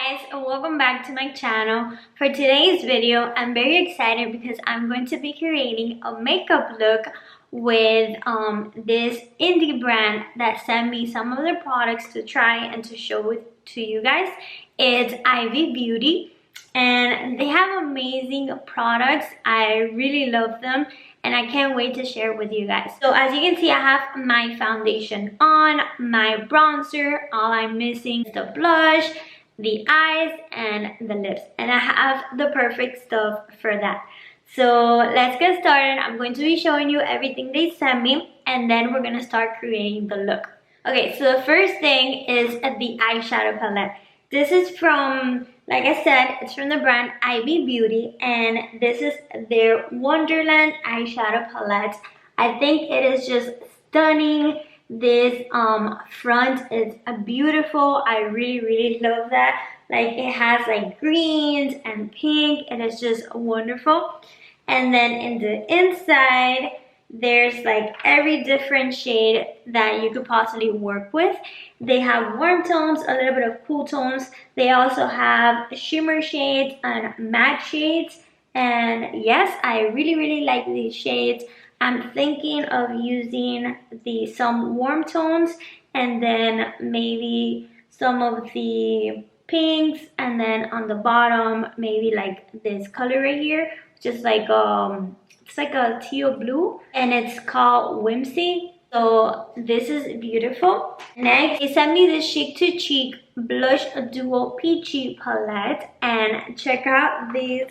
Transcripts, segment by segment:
guys, and welcome back to my channel. For today's video, I'm very excited because I'm going to be creating a makeup look with this indie brand that sent me some of their products to try and to show it to you guys. It's IBY Beauty, and they have amazing products. I really love them and I can't wait to share with you guys. So as you can see, I have my foundation on, my bronzer. All I'm missing is the blush, the eyes, and the lips, and I have the perfect stuff for that. So let's get started. I'm going to be showing you everything they sent me, and then we're gonna start creating the look. Okay, so the first thing is the eyeshadow palette. This is from, like I said, it's from the brand IBY Beauty, and this is their Wonderland eyeshadow palette. I think it is just stunning. This front is beautiful. I really love that. Like, it has like greens and pink, and it's just wonderful. And then in the inside, there's like every different shade that you could possibly work with. They have warm tones, a little bit of cool tones. They also have shimmer shades and matte shades. And yes, I really like these shades. I'm thinking of using some warm tones and then maybe some of the pinks, and then on the bottom maybe like this color right here, just like it's like a teal blue, and it's called Whimsy. So this is beautiful. Next, they sent me this Cheek to Cheek Blush Duo Peachy palette, and check out these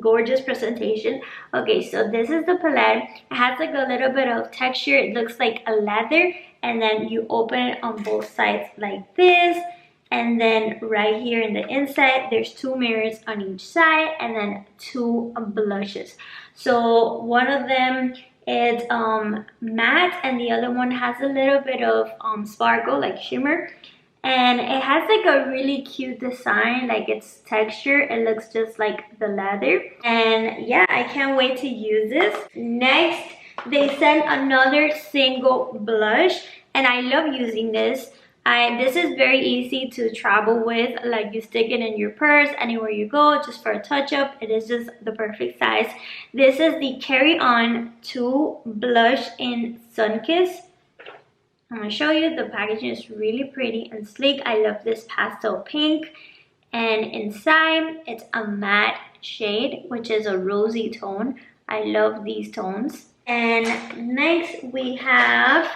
gorgeous presentation. Okay, so this is the palette. It has like a little bit of texture. It looks like a leather, and then you open it on both sides like this. And then right here in the inside, there's two mirrors on each side, and then two blushes. So one of them is matte, and the other one has a little bit of sparkle, like shimmer. And it has like a really cute design, like its texture. It looks just like the leather. And yeah, I can't wait to use this. Next, they sent another single blush, and I love using this. This is very easy to travel with. Like, you stick it in your purse anywhere you go, just for a touch-up. It is just the perfect size. This is the Carry On 2 blush in Sunkissed. I'm gonna show you. The packaging is really pretty and sleek. I love this pastel pink, and inside it's a matte shade, which is a rosy tone. I love these tones. And next we have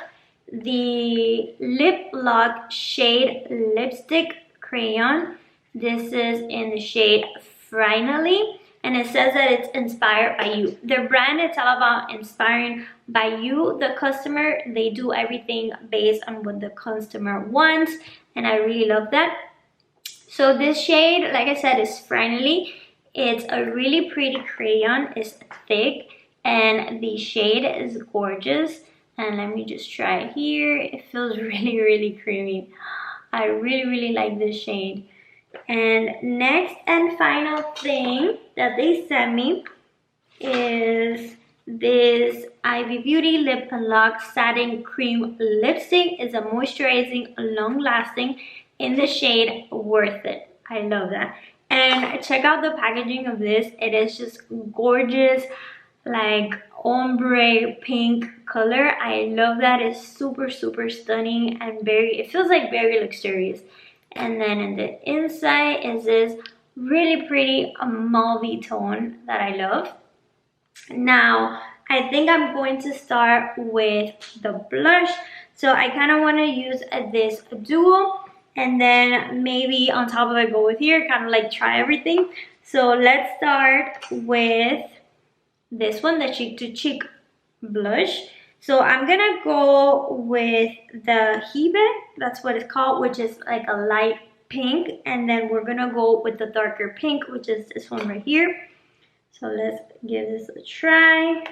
the Lip Lock Shade Lipstick Crayon. This is in the shade Fri-Nally, and it says that it's inspired by you. Their brand is all about inspiring by you, the customer. They do everything based on what the customer wants, and I really love that. So this shade, like I said, is Fri-Nally. It's a really pretty crayon. It's thick, and the shade is gorgeous. And let me just try it here. It feels really creamy. I really like this shade. And next and final thing that they sent me is this IBY Beauty Lock'D Satin Cream Lipstick. It's a moisturizing, long-lasting in the shade Worth It. I love that. And check out the packaging of this. It is just gorgeous, like ombre pink color. I love that. It's super stunning, and it feels like very luxurious. And then in the inside is this really pretty mauvey tone that I love. Now I think I'm going to start with the blush. So I kind of want to use this duo, and then maybe on top of it go with here, kind of like try everything. So let's start with this one, the Cheek to Cheek blush. So I'm gonna go with the Hebe, that's what it's called, which is like a light pink, and then we're gonna go with the darker pink, which is this one right here. So let's give this a try.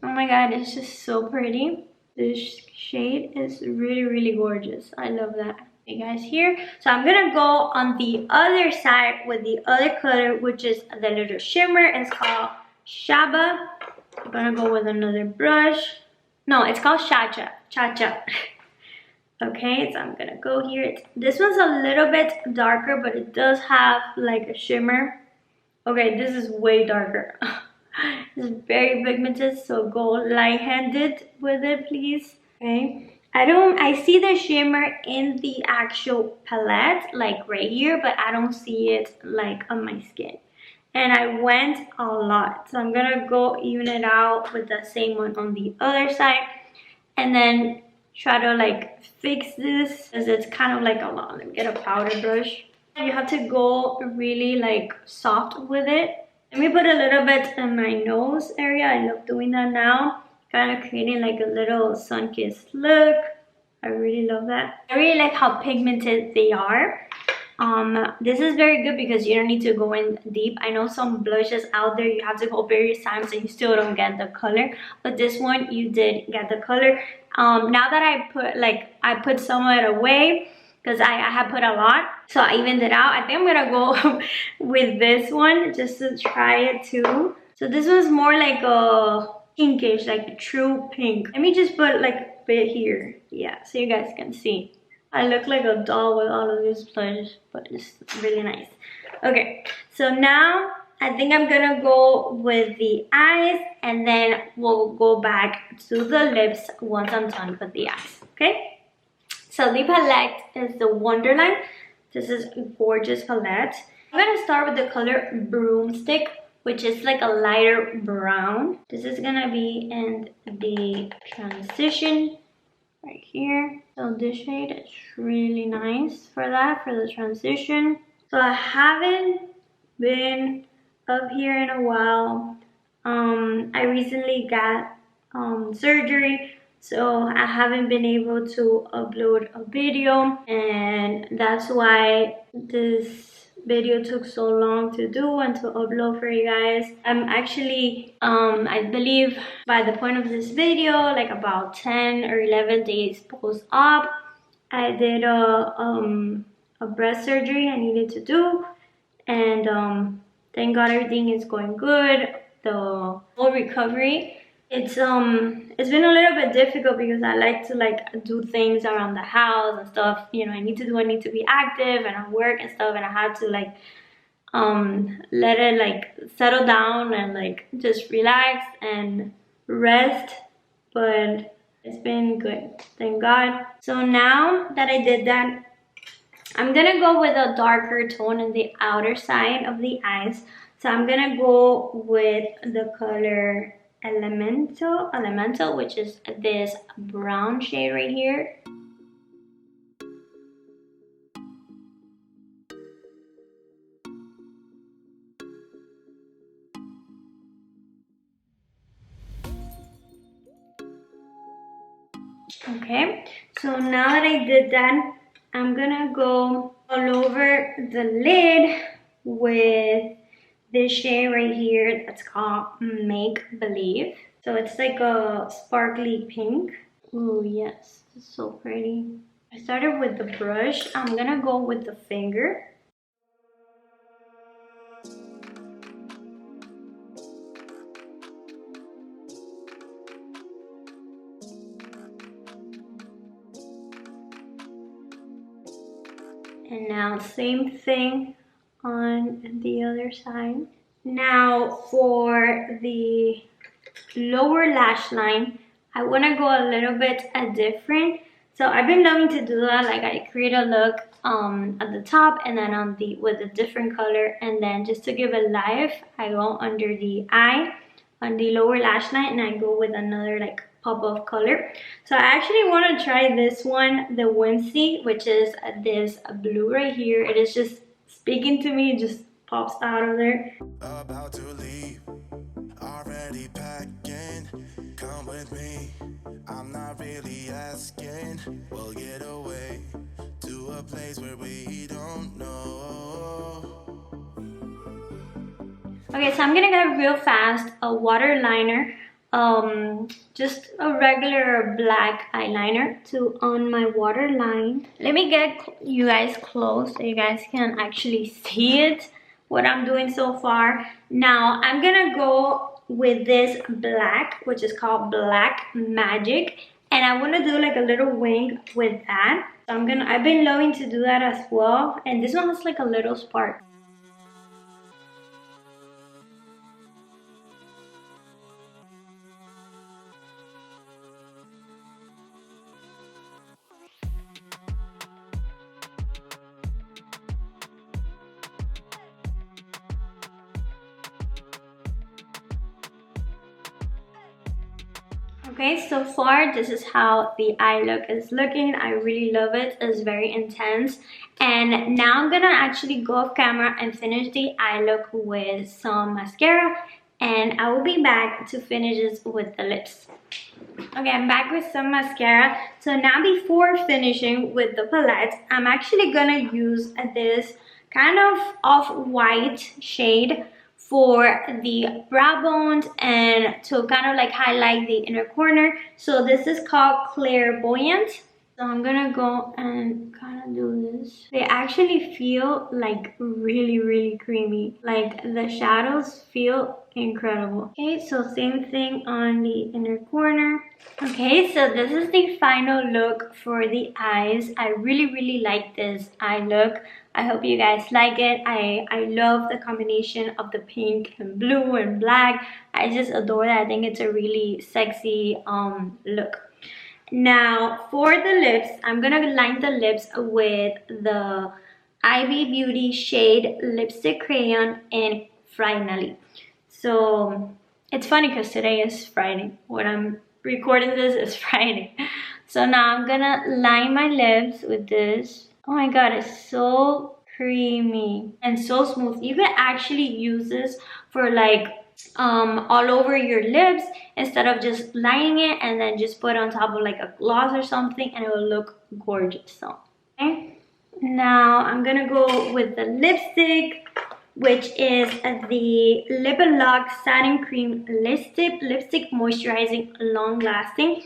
Oh my god, it's just so pretty. This shade is really gorgeous. I love that. You guys here. So I'm gonna go on the other side with the other color, which is the little shimmer. It's called Shaba. I'm gonna go with another brush. No, it's called Cha-Cha. Okay, so I'm gonna go here. This one's a little bit darker, but it does have like a shimmer. Okay, this is way darker. It's very pigmented, so go light-handed with it, please. Okay, I see the shimmer in the actual palette, like right here, but I don't see it like on my skin. And I went a lot, so I'm gonna go even it out with the same one on the other side, and then try to like fix this because it's kind of like a lot. Let me get a powder brush. You have to go really like soft with it. Let me put a little bit in my nose area. I love doing that now. Kind of creating like a little sun-kissed look. I really love that. I really like how pigmented they are. This is very good because you don't need to go in deep. I know some blushes out there you have to go various times and you still don't get the color, but this one you did get the color. Now that I put some of it away because I had put a lot, so I evened it out. I think I'm gonna go with this one just to try it too. So this one's more like a pinkish, like a true pink. Let me just put like a bit here, yeah, so you guys can see. I look like a doll with all of this blush, but it's really nice. Okay, so now I think I'm gonna go with the eyes, and then we'll go back to the lips once I'm done with the eyes, okay? So the palette is the Wonderland. This is a gorgeous palette. I'm gonna start with the color Broomstick, which is like a lighter brown. This is gonna be in the transition right here. So this shade is really nice for that, for the transition. So I haven't been up here in a while. I recently got surgery, so I haven't been able to upload a video, and that's why this video took so long to do and to upload for you guys. I'm actually I believe by the point of this video, like about 10 or 11 days post-op, I did a breast surgery I needed to do, and thank God everything is going good. The whole recovery, it's been a little bit difficult because I like to like do things around the house and stuff. You know, I need to be active and I work and stuff, and I had to like let it like settle down and like just relax and rest. But it's been good, thank God. So now that I did that, I'm gonna go with a darker tone in the outer side of the eyes. So I'm gonna go with the color Elemental, which is this brown shade right here. Okay, so now that I did that, I'm gonna go all over the lid with this shade right here that's called Make Believe. So it's like a sparkly pink. Oh yes, it's so pretty. I started with the brush. I'm gonna go with the finger. And now same thing on the other side. Now for the lower lash line, I want to go a little bit different. So I've been loving to do that, like I create a look at the top and then on the with a different color, and then just to give it life, I go under the eye on the lower lash line and I go with another like pop of color. So I actually want to try this one, the Whimsy, which is this blue right here. It is just speaking to me, it just pops out of there. About to leave, already packing, come with me, I'm not really asking, we'll get away to a place where we don't know. Okay, so I'm gonna go real fast, a waterliner, just a regular black eyeliner to on my waterline. Let me get you guys close so you guys can actually see it, what I'm doing so far. Now I'm gonna go with this black, which is called Black Magic, and I want to do like a little wing with that. So I've been loving to do that as well, and this one has like a little spark. Okay, so far this is how the eye look is looking. I really love it. It's very intense. And now I'm gonna actually go off camera and finish the eye look with some mascara, and I will be back to finish this with the lips. Okay, I'm back with some mascara. So now before finishing with the palette, I'm actually gonna use this kind of off-white shade for the brow bones and to kind of like highlight the inner corner. So this is called Clairvoyant. So I'm gonna go and kind of do this. They actually feel like really creamy. Like the shadows feel incredible. Okay, so same thing on the inner corner. Okay, so this is the final look for the eyes. I really like this eye look. I hope you guys like it. I love the combination of the pink and blue and black. I just adore that. I think it's a really sexy look. Now for the lips, I'm gonna line the lips with the IBY Beauty Shade Lipstick Crayon in Fri-Nally. So it's funny because today is Friday. When I'm recording this, it's Friday. So now I'm gonna line my lips with this. Oh my god, it's so creamy and so smooth. You could actually use this for like all over your lips instead of just lining it and then just put on top of like a gloss or something, and it will look gorgeous. So okay, now I'm gonna go with the lipstick, which is the Lock'D Satin Cream Lipstick Moisturizing Long Lasting.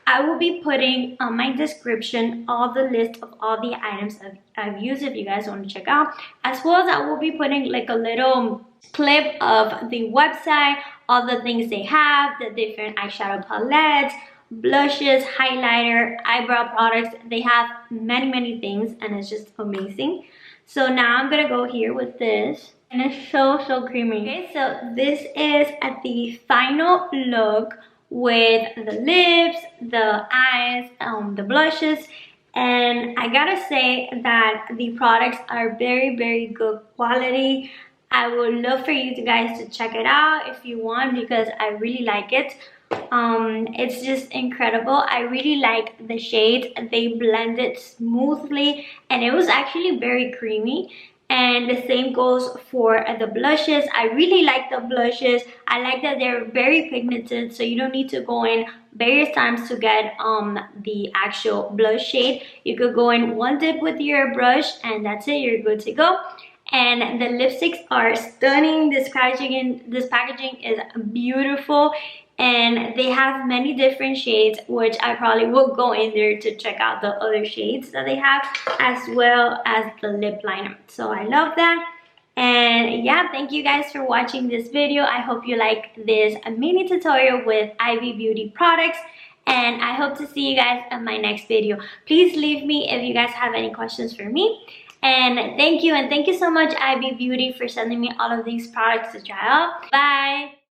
I will be putting on my description all the list of all the items I've used if you guys want to check out, as well as I will be putting like a little clip of the website, all the things they have, the different eyeshadow palettes, blushes, highlighter, eyebrow products. They have many things, and it's just amazing. So now I'm gonna go here with this, and it's so creamy. Okay, so this is at the final look with the lips, the eyes, the blushes, and I gotta say that the products are very good quality. I would love for you guys to check it out if you want, because I really like it. It's just incredible. I really like the shades. They blended smoothly, and it was actually very creamy. And the same goes for the blushes. I really like the blushes. I like that they're very pigmented, so you don't need to go in various times to get the actual blush shade. You could go in one dip with your brush and that's it, you're good to go. And the lipsticks are stunning. This packaging is beautiful, and they have many different shades, which I probably will go in there to check out the other shades that they have, as well as the lip liner. So I love that. And yeah, thank you guys for watching this video. I hope you like this mini tutorial with IBY Beauty products, and I hope to see you guys in my next video. Please leave me if you guys have any questions for me. And thank you so much IBY Beauty for sending me all of these products to try out. Bye!